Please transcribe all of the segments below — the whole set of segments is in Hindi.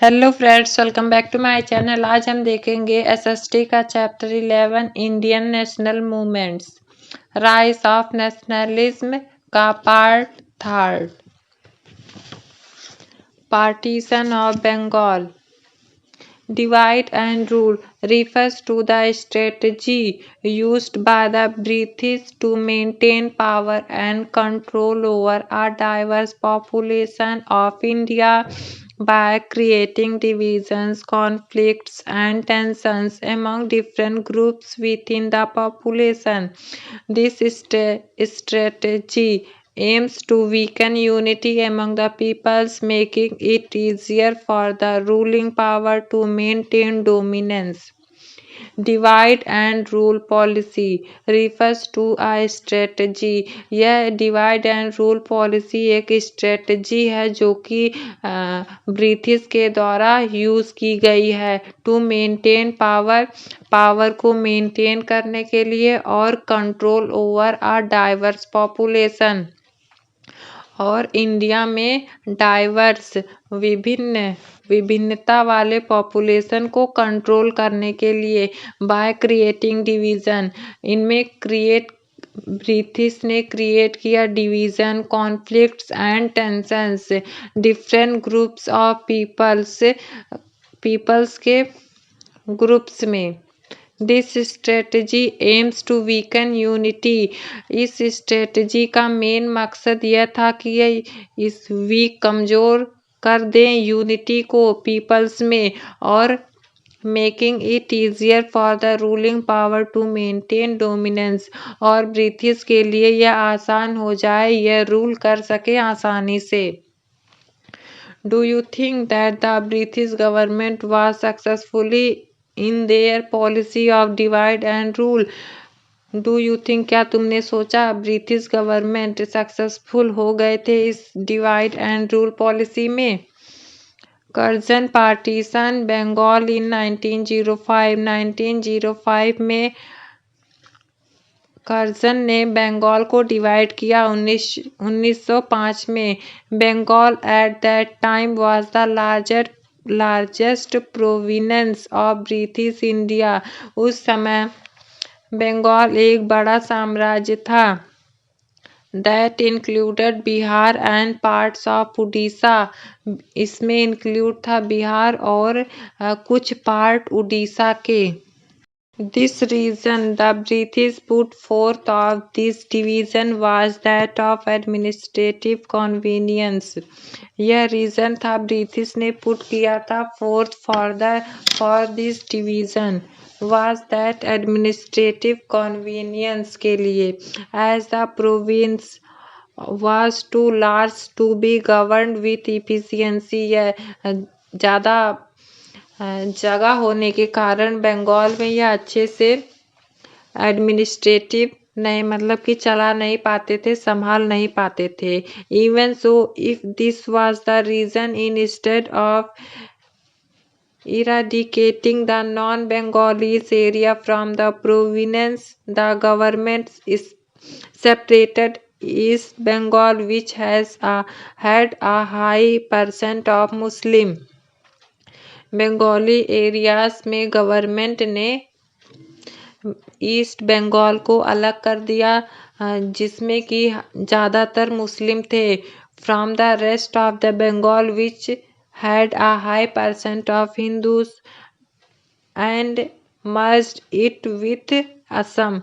Hello friends, welcome back to my channel. आज हम देखेंगे एसएसटी का chapter 11 Indian national movements, rise of nationalism का part third. Partition of Bengal. Divide and rule refers to the strategy used by the British to maintain power and control over a diverse population of India by creating divisions, conflicts, and tensions among different groups within the population. This strategy aims to weaken unity among the peoples, making it easier for the ruling power to maintain dominance. Divide and rule policy refers to a strategy. यह डिवाइड एंड रूल पॉलिसी एक स्ट्रेटजी है जो कि ब्रिटिश के द्वारा यूज़ की गई है टू मेंटेन पावर को मेंटेन करने के लिए और control over a diverse population. और इंडिया में डाइवर्स विभिन्नता वाले पॉपुलेशन को कंट्रोल करने के लिए बाय क्रिएटिंग डिवीज़न। इनमें ब्रिटिश ने क्रिएट किया division, conflicts and tensions different groups of peoples के ग्रुप्स में। This strategy aims to weaken unity. इस स्ट्रेटजी का मेन मकसद यह था कि यह इस कमज़ोर कर दें यूनिटी को पीपल्स में और making it easier for the ruling power to maintain dominance. और ब्रिटिश के लिए यह आसान हो जाए, यह रूल कर सके आसानी से। Do you think that the British government was successfully in their policy of divide and rule? Do you think, क्या तुमने सोचा ब्रिटिश गवर्नमेंट सक्सेसफुल हो गए थे इस डिवाइड एंड रूल पॉलिसी में? कर्जन पार्टीशन बंगाल इन 1905 में कर्जन ने बंगाल को डिवाइड किया 1905 में। Bengal at that time was the largest province of British India. उस समय बंगाल एक बड़ा साम्राज्य था। That included Bihar and parts of Orissa. इसमें इंक्लूड था बिहार और कुछ पार्ट उड़ीसा के। This reason the British put forth of this division was that of administrative convenience. यह रीजन था ब्रिटिश ने पुट किया था fourth for this division was that administrative convenience के लिए, as the province was too large to be governed with efficiency। यह ज़्यादा जगह होने के कारण बंगाल में यह अच्छे से एडमिनिस्ट्रेटिव नहीं, मतलब कि चला नहीं पाते थे, संभाल नहीं पाते थे। Even so if this was the reason, instead of eradicating the non-Bengalis area from the province, the government is separated East Bengal, which had a high percent of Muslim। Bengali areas में गवर्नमेंट ने ईस्ट बंगाल को अलग कर दिया जिसमें कि ज़्यादातर मुस्लिम थे। From the rest of the Bengal which had a high percent of Hindus and merged it with Assam.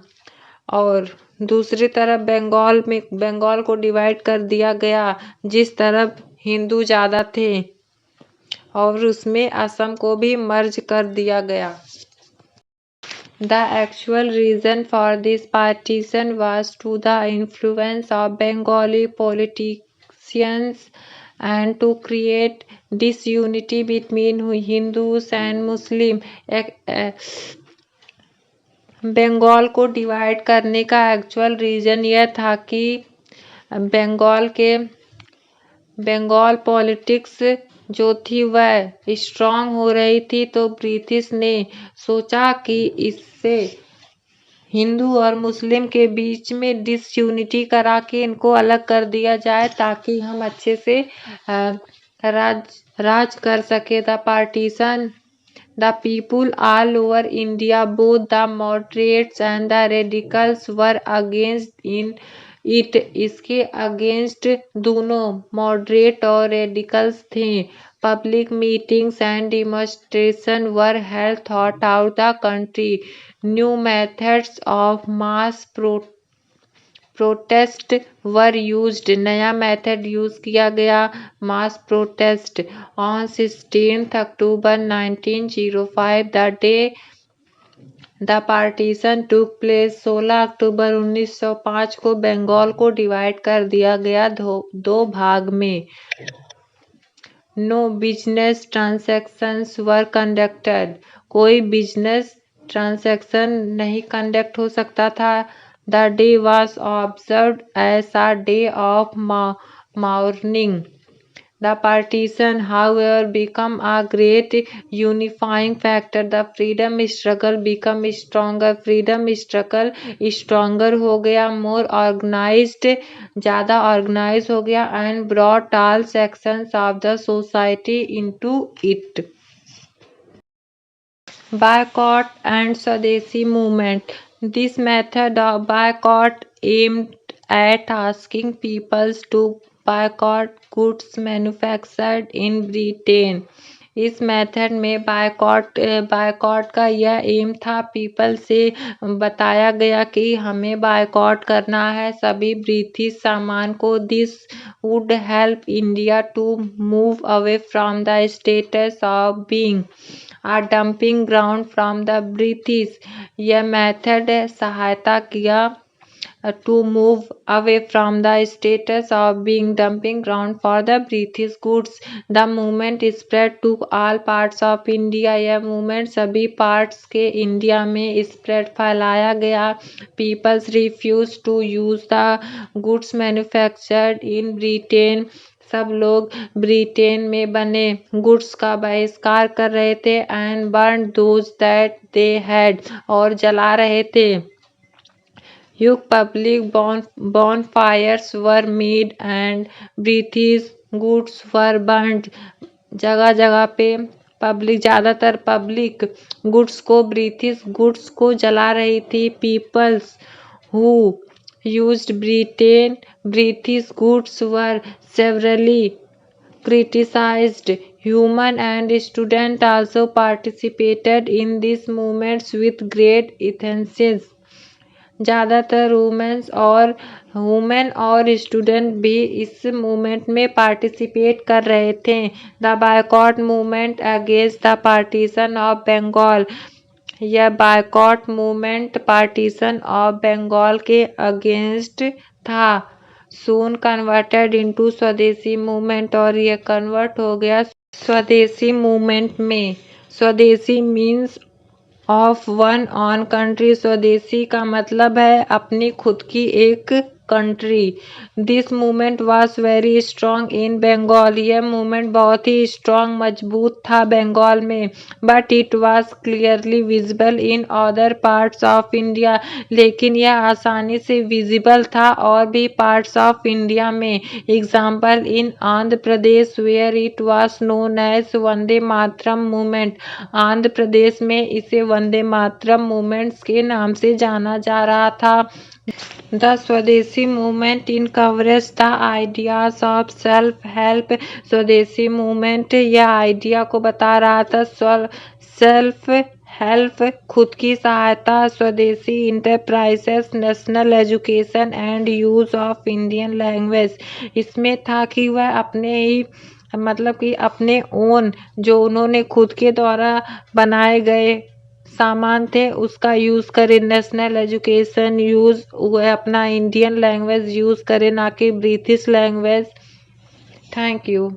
और दूसरी तरफ बंगाल को डिवाइड कर दिया गया जिस तरफ हिंदू ज़्यादा थे और उसमें असम को भी मर्ज कर दिया गया। The actual reason for this partition was to the influence of Bengali politicians and to create disunity between Hindus and Muslim। Bengal को डिवाइड करने का एक्चुअल रीज़न यह था कि बंगाल पॉलिटिक्स जो थी वह स्ट्रांग हो रही थी, तो ब्रिटिश ने सोचा कि इससे हिंदू और मुस्लिम के बीच में डिसयूनिटी करा के इनको अलग कर दिया जाए ताकि हम अच्छे से राज कर सके। The partition the people all over India, both the moderates and the radicals, were against in it. इसके अगेंस्ट दोनों मॉडरेट और रेडिकल्स थे। Public meetings and demonstration were held throughout the country. New methods of mass protest were used. नया मेथड यूज किया गया, mass protest. On 16 October 1905 the day the partition took place. 16 अक्टूबर 1905 को बंगाल को डिवाइड कर दिया गया दो भाग में। नो बिजनेस ट्रांजैक्शंस वर कंडक्टेड। कोई बिजनेस ट्रांजैक्शन नहीं कंडक्ट हो सकता था। The day was observed as a day of mourning. The partition, however, became a great unifying factor. The freedom struggle became stronger. Freedom struggle stronger हो गया, more organized, ज़्यादा organized हो गया, and brought all sections of the society into it. Boycott and Swadeshi movement. This method of boycott aimed at asking people to boycott goods manufactured in Britain. इस मेथड में बायकॉट का यह एम था, पीपल से बताया गया कि हमें बायकॉट करना है सभी ब्रिटिश सामान को। This would help India to move away from the status of being a dumping ground from the British. यह मेथड सहायता किया to move away from the status of being dumping ground for the British goods. The movement spread to all parts of India. यह मूवमेंट सभी पार्ट्स के इंडिया में स्प्रेड फैलाया गया। Peoples refused to use the goods manufactured in Britain. सब लोग ब्रिटेन में बने गुड्स का बहिष्कार कर रहे थे। And burn those that they had, और जला रहे थे। Huge public bonfires were made and British goods were burned. जगह जगह पे ज़्यादातर पब्लिक गुड्स को, ब्रिटिश गुड्स को जला रही थी। Peoples who used British goods were severely criticized. Human and students also participated in these movements with great enthusiasm. ज़्यादातर वुमेन और स्टूडेंट भी इस मूवमेंट में पार्टिसिपेट कर रहे थे। The boycott movement against the partition of Bengal. यह boycott movement partition of Bengal के अगेंस्ट था। Soon converted into swadeshi movement, और यह कन्वर्ट हो गया स्वदेशी मूवमेंट में। Swadeshi means of one own country. Swadeshi का मतलब है अपनी खुद की एक country. This movement was very strong in Bengal. यह मूवमेंट बहुत ही स्ट्रॉन्ग, मजबूत था बंगाल में। But it was clearly visible in other parts of India. लेकिन यह आसानी से विजिबल था और भी पार्ट्स ऑफ इंडिया में। Example in Andhra Pradesh where it was known as Vande Mataram movement. Andhra Pradesh में इसे वंदे मातरम मूवमेंट्स के नाम से जाना जा रहा था। द स्वदेशी movement in coverage the ideas of self help. स्वदेशी मूवमेंट यह आइडिया को बता रहा था, सेल्फ हेल्प, खुद की सहायता, स्वदेशी enterprises, national education and use of Indian language. इसमें था कि वह अपने ही मतलब कि अपने ओन जो उन्होंने खुद के द्वारा बनाए गए सामान थे उसका यूज़ करें। नेशनल एजुकेशन यूज़, वह अपना इंडियन लैंग्वेज यूज़ करें, ना कि ब्रिटिश लैंग्वेज। Thank you.